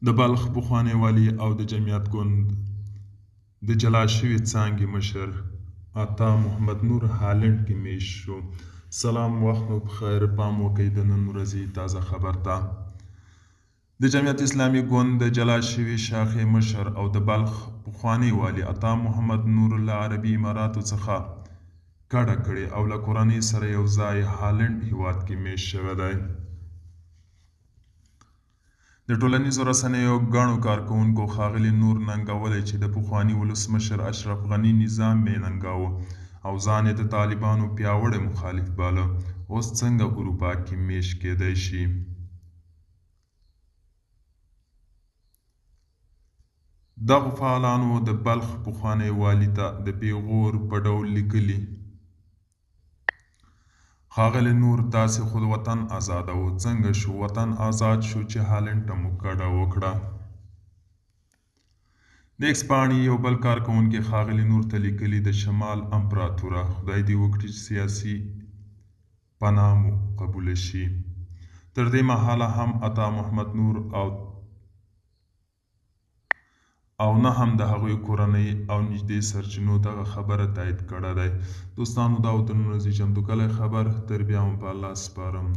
د بلخ پخوانی والي او د جمعیت ګوند د جلا شوي څانګې مشر عطا محمد نور هالنډ کې میشت شو. سلام، وخت مو بخیر. پام وکړئ د نن ورځې تازه خبر ته. د جمعیت اسلامي ګوند د جلا شوي شاخې مشر او د بلخ پخوانی والي عطا محمد نور له عربي اماراتو څخه کډه کړې او له کورنۍ سره یو ځای هالنډ هیواد کې میشت شوی دی. د ټولنیزو رسنیو ګڼو کارکوونکو ښاغلي نور ننګولی چې د پخواني ولسمشر اشرف غني نظام یې ننګاوه او ځان یې د طالبانو پیاوړی مخالف باله، اوس څنګه اروپا کې میشت کیدی شي؟ دغو فعالانو د بلخ پخوانی والي ته د پیغور په ډول لیکلي: ښاغلی نور، تاسې خو وطن ازادوو، څنګه شو وطن ازاد شو چې هالنډ ته مو کډه وکړه؟ د ایکس پاڼې یو بل کارکوونکي ښاغلي نور ته لیکلي: د شمال امپراتوره، خدای دې وکړي چې سیاسي پناه مو قبوله شي. تر دې مهاله هم عطا محمد نور او نه هم د هغوی کورنۍ او نږدې سرچینو دغه خبره تایید کړې ده. دوستانو، دا و د نن ورځې چمتو کلی خبر. تر بیا مو په الله سپارم.